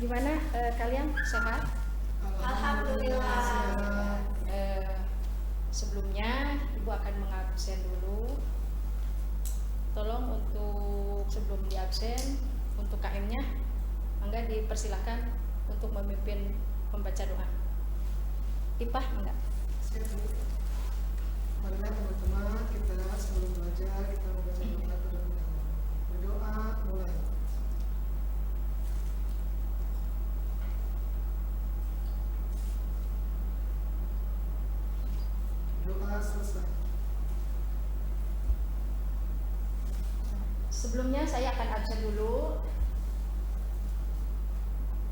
Gimana kalian sehat? Alhamdulillah. Sebelumnya Ibu akan mengabsen dulu. Tolong untuk sebelum diabsen untuk KM-nya, enggak dipersilahkan untuk memimpin pembaca doa. Ipah enggak? Marilah teman-teman, kita sebelum belajar kita membaca doa terlebih dahulu. Berdoa mulai. Doa selesai. Sebelumnya saya akan absen dulu.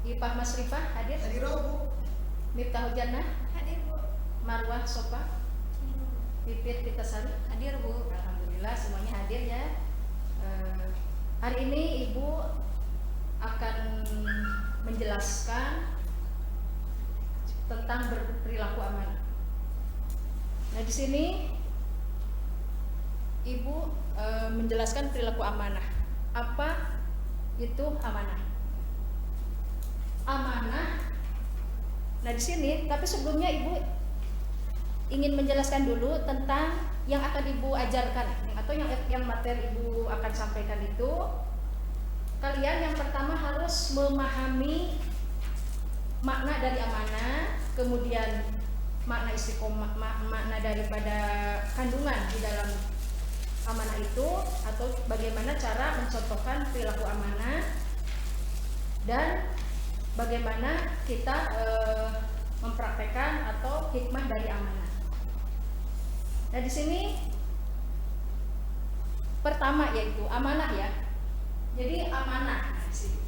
Ipah Masrifah hadir? Hadir, Bu. Miftahul Jannah? Hadir, Bu. Marwah Sofa? Pipit Pitasari? Hadir, Bu. Alhamdulillah semuanya hadir ya. Hari ini Ibu akan menjelaskan tentang berperilaku amanah. Nah di sini Ibu menjelaskan perilaku amanah. Apa itu amanah? Amanah. Nah di sini, tapi sebelumnya Ibu ingin menjelaskan dulu tentang yang akan Ibu ajarkan atau yang materi Ibu akan sampaikan itu. Kalian yang pertama harus memahami makna dari amanah, kemudian makna istiqomah, makna daripada kandungan di dalam amanah itu, atau bagaimana cara mencontohkan perilaku amanah dan bagaimana kita mempraktekkan atau hikmah dari amanah. Nah di sini pertama yaitu amanah ya. Jadi amanah. Nah, di sini.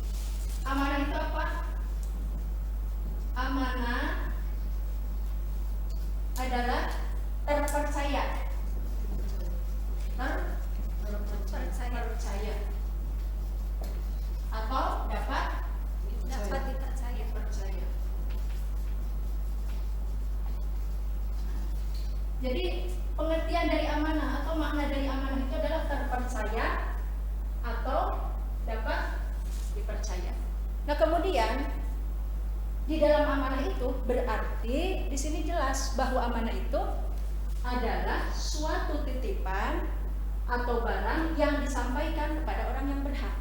Amanah itu apa? Amanah adalah terpercaya. Terpercaya. Atau dapat dipercaya. percaya. Jadi pengertian dari amanah atau makna dari amanah itu adalah terpercaya atau dapat dipercaya. Nah kemudian di dalam amanah itu berarti di sini jelas bahwa amanah itu adalah suatu titipan atau barang yang disampaikan kepada orang yang berhak.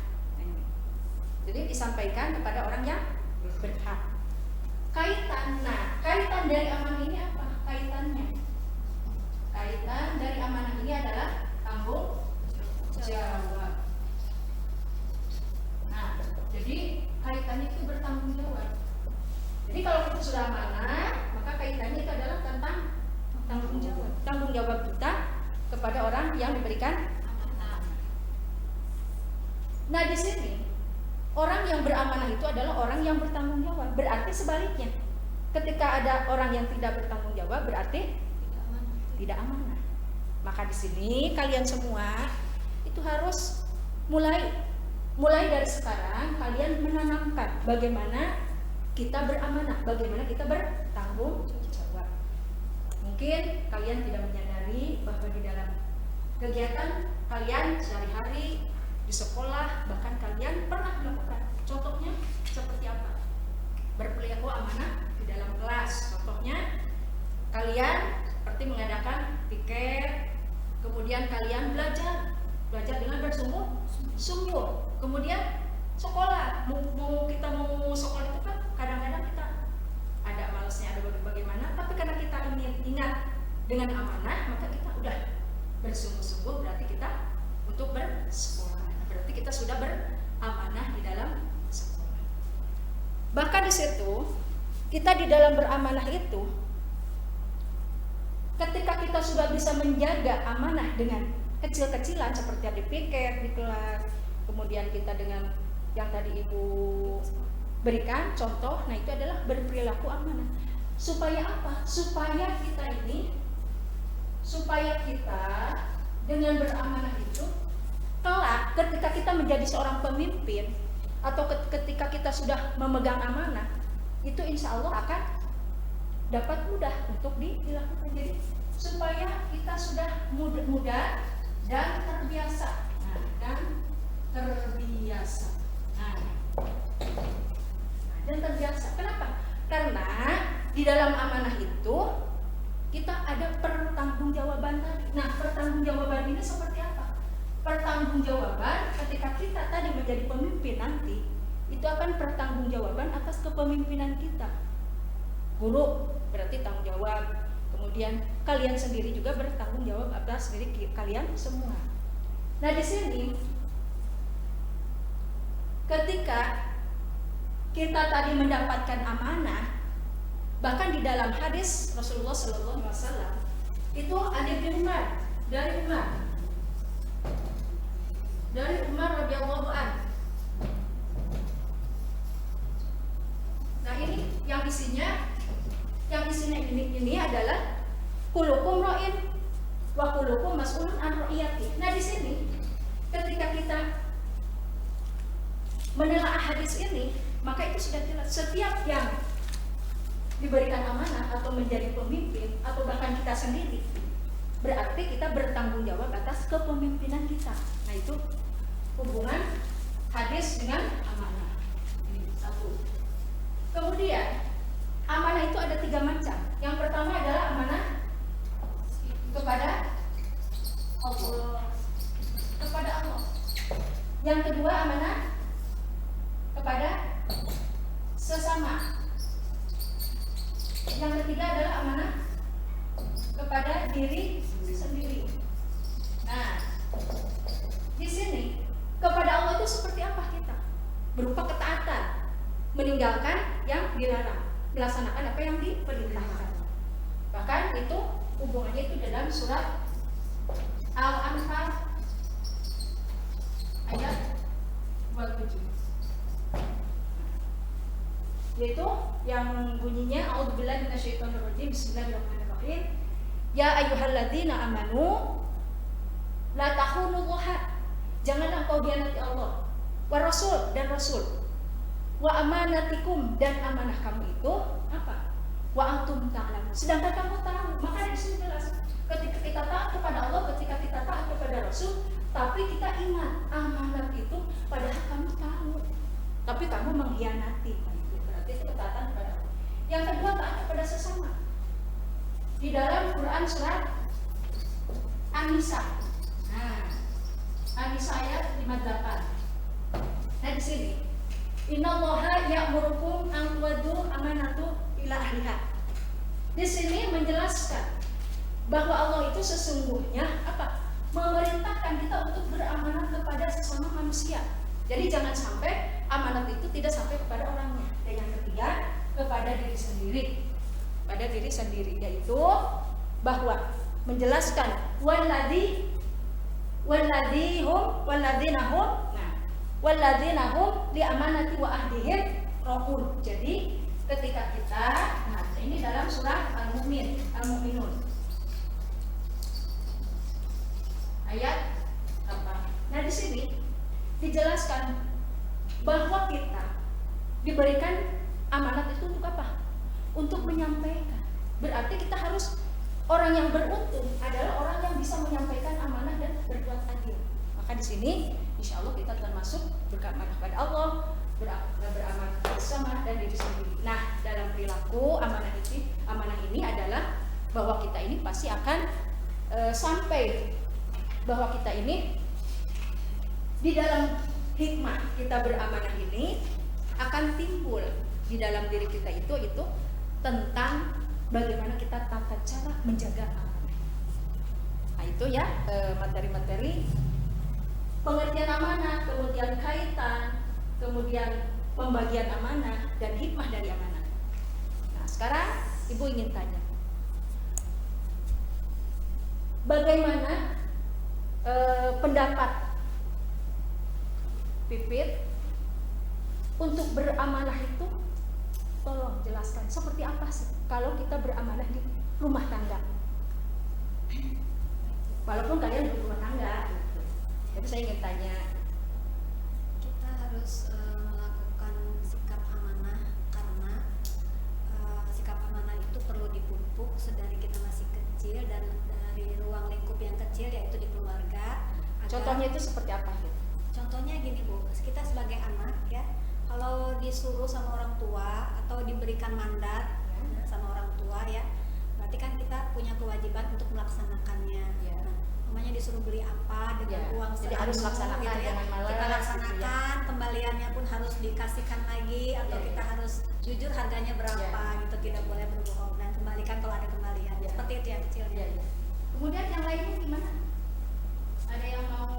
Jadi disampaikan kepada orang yang berhak. Kaitan dari amanah ini apa? Kaitannya dari amanah ini adalah tanggung jawab. Nah, jadi kaitannya itu bertanggung jawab. Jadi kalau kita sudah amanah, maka kaitannya itu adalah tentang tanggung jawab. Tanggung jawab kita kepada orang yang diberikan amanah. Nah, di sini orang yang beramanah itu adalah orang yang bertanggung jawab. Berarti sebaliknya, ketika ada orang yang tidak bertanggung jawab, berarti tidak amanah. Maka di sini kalian semua itu harus mulai dari sekarang kalian menanamkan bagaimana kita beramanah, bagaimana kita bertanggung jawab. Mungkin kalian tidak menyadari bahwa di dalam kegiatan kalian sehari-hari di sekolah, bahkan kalian pernah melakukan. Contohnya seperti apa? Berperilaku amanah di dalam kelas. Contohnya kalian seperti mengadakan piket, kemudian kalian belajar dengan bersungguh-sungguh. Kemudian sekolah, kita mau sekolah itu kan kadang-kadang kita ada malasnya, ada bagaimana, tapi karena kita ingat dengan amanah, maka kita udah bersungguh-sungguh, berarti kita untuk bersekolah. Berarti kita sudah beramanah di dalam sekolah. Bahkan di situ, kita di dalam beramanah itu, ketika kita sudah bisa menjaga amanah dengan kecil-kecilan seperti yang dipiket di kelas, kemudian kita dengan yang tadi Ibu berikan contoh, nah itu adalah berperilaku amanah. Supaya apa? Supaya kita dengan beramanah itu kelak ketika kita menjadi seorang pemimpin atau ketika kita sudah memegang amanah, itu insya Allah akan dapat mudah untuk dilakukan. Jadi supaya kita sudah mudah dan terbiasa. Nah, dalam amanah itu kita ada pertanggungjawaban tadi. Nah, pertanggungjawaban ini seperti apa? Pertanggungjawaban ketika kita tadi menjadi pemimpin nanti, itu akan pertanggungjawaban atas kepemimpinan kita. Guru berarti tanggung jawab, kemudian kalian sendiri juga bertanggung jawab atas diri kalian semua. Nah, di sini ketika kita tadi mendapatkan amanah, bahkan di dalam hadis Rasulullah SAW itu ada dari Umar radhiyallahu anhu. Nah, ini yang isinya ini adalah kulukum ra'in wa kulukum mas'ulun an ra'iyati. Nah, di sini ketika kita menelaah hadis ini, maka itu sudah jelas setiap yang diberikan amanah atau menjadi pemimpin atau bahkan kita sendiri, berarti kita bertanggung jawab atas kepemimpinan kita. Nah, itu hubungan hadis dengan amanah. Ini satu. Kemudian amanah itu ada 3 macam. Yang pertama adalah amanah kepada Allah. Yang kedua amanah kepada sesama. Yang ketiga adalah amanah kepada diri sendiri. Nah, di sini kepada Allah itu seperti apa kita? Berupa ketaatan, meninggalkan yang dilarang, melaksanakan apa yang diperintahkan. Bahkan itu hubungannya itu dalam surat Al-Anfal ayat 27. Yaitu yang bunyinya a'udzubillahi minasyaitonirrajim, bismillahirrahmanirrahim. Ya ayyuhalladzina amanu la takhunullaha, janganlah engkau khianati Allah, wa rasul dan rasul, wa amanatikum dan amanah kamu itu apa? Wa antum ta'lamun, sedangkan kamu tahu. Maka di sini jelas ketika kita taat kepada Allah, ketika kita taat kepada Rasul, tapi kita ingat amanat itu padahal kamu tahu, tapi kamu mengkhianati. Itu ketaatan kepada Allah. Yang kedua, taat kepada sesama. Di dalam Quran surat An-Nisa. Nah, An-Nisa ayat 58. Nah, di sini, innallaha ya'murukum an tu'addu amanatu ila ahliha. Di sini menjelaskan bahwa Allah itu sesungguhnya apa? Memerintahkan kita untuk beramanat kepada sesama manusia. Jadi jangan sampai amanat itu tidak sampai kepada orangnya. Dan yang ketiga, kepada diri sendiri. Pada diri sendiri, yaitu bahwa menjelaskan walladzina hum li amanati wa ahdihim ra'un. Jadi ketika kita, nah ini dalam surah Al-Mu'minun ayat apa? Nah, di sini dijelaskan bahwa kita diberikan amanat itu untuk apa? Untuk menyampaikan. Berarti kita harus, orang yang beruntung adalah orang yang bisa menyampaikan amanah dan berbuat adil. Maka di sini insya Allah kita termasuk beramanah pada Allah, beramanah bersama dan diri sendiri. Nah, dalam perilaku amanah ini adalah bahwa kita ini pasti akan sampai bahwa kita ini di dalam hikmah kita beramanah ini akan timbul di dalam diri kita itu tentang bagaimana kita tata cara menjaga amanah. Nah, itu ya materi-materi pengertian amanah, kemudian kaitan, kemudian pembagian amanah dan hikmah dari amanah. Nah, sekarang Ibu ingin tanya, bagaimana pendapat Pipit untuk beramanah itu? Tolong jelaskan seperti apa sih kalau kita beramanah di rumah tangga, walaupun kalian berumah tangga gitu. Jadi saya ingin tanya, Kita harus melakukan sikap amanah karena sikap amanah itu perlu dipupuk sedari kita masih kecil dan dari ruang lingkup yang kecil, yaitu di keluarga. contohnya itu seperti apa gitu? Contohnya gini Bu, kita sebagai anak ya, kalau disuruh sama orang tua atau diberikan mandat ya, sama orang tua ya, berarti kan kita punya kewajiban untuk melaksanakannya. Ya. Nah, namanya disuruh beli apa dengan Ya, uang jadi harus seanu, laksanakan, gitu ya. jangan malas, Kita gitu laksanakan, ya. kembaliannya pun harus dikasihkan lagi atau Ya, kita ya. harus jujur harganya berapa Ya. gitu, tidak boleh berbohong dan kembalikan kalau ada kembalian. Ya. Seperti itu ya kecilnya. Ya, ya. Kemudian yang lainnya gimana? Ada yang mau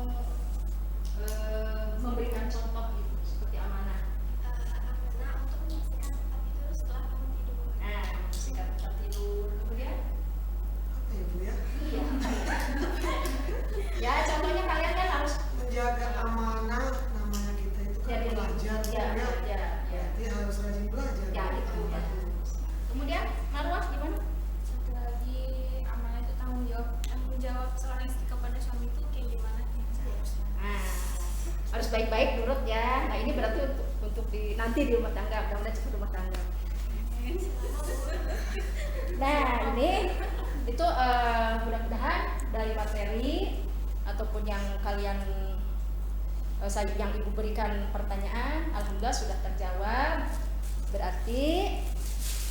memberikan contoh gitu seperti amanah? Amanah untuk menyaksikan tempat tidur setelah bangun tidur. Nah, membersihkan tempat tidur. Kemudian? Apa ya Bu ya? Iya. Ya, contohnya kalian kan harus Menjaga amanah, namanya kita itu kan jadi belajar Bu, ya, ya. ya. Berarti harus rajin belajar. Ya, Bu. itu ya. Kemudian Marwah gimana? Satu lagi amanah itu tanggung jawab seorang istri kepada suami itu kayak gimana ya seharusnya. Nah, harus baik-baik nurut ya. Nah, ini berarti untuk nanti di rumah tangga, mudah-mudahan cepat rumah tangga. Nah, ini itu mudah-mudahan dari materi ataupun yang kalian yang ibu berikan pertanyaan, alhamdulillah sudah terjawab. Berarti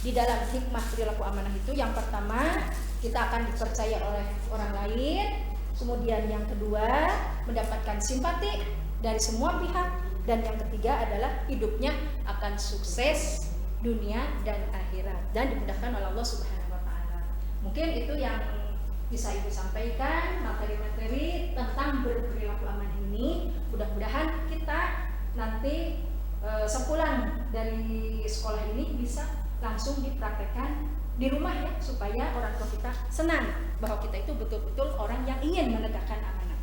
di dalam hikmah perilaku amanah itu yang pertama kita akan dipercaya oleh orang lain, kemudian yang kedua mendapatkan simpati dari semua pihak, dan yang ketiga adalah hidupnya akan sukses dunia dan akhirat dan dimudahkan oleh Allah Subhanahu wa taala. Mungkin itu yang bisa ibu sampaikan, materi-materi tentang berperilaku amanah ini. Mudah-mudahan kita nanti sepulang dari sekolah ini bisa langsung dipraktekkan di rumah ya, supaya orang tua kita senang bahwa kita itu betul-betul orang yang ingin menegakkan amanah.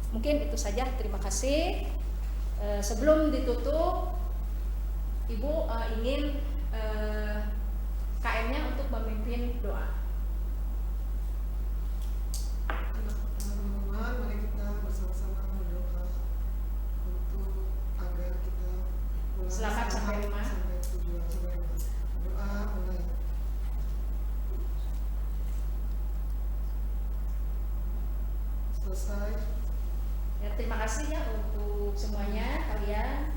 Mungkin itu saja, terima kasih. Sebelum ditutup, ibu ingin KM-nya untuk memimpin doa. Teman-teman, mari kita bersama-sama berdoa untuk agar kita pulang Selamat sampai rumah. sampai tujuan, sampai rumah. Doa mulai. Selesai. Ya, terima kasih ya untuk semuanya kalian.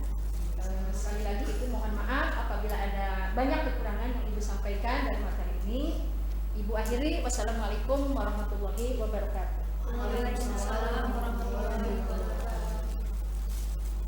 Sekali lagi Ibu mohon maaf apabila ada banyak kekurangan yang Ibu sampaikan dari materi ini. Ibu akhiri, wassalamualaikum warahmatullahi wabarakatuh. Waalaikumsalam warahmatullahi wabarakatuh.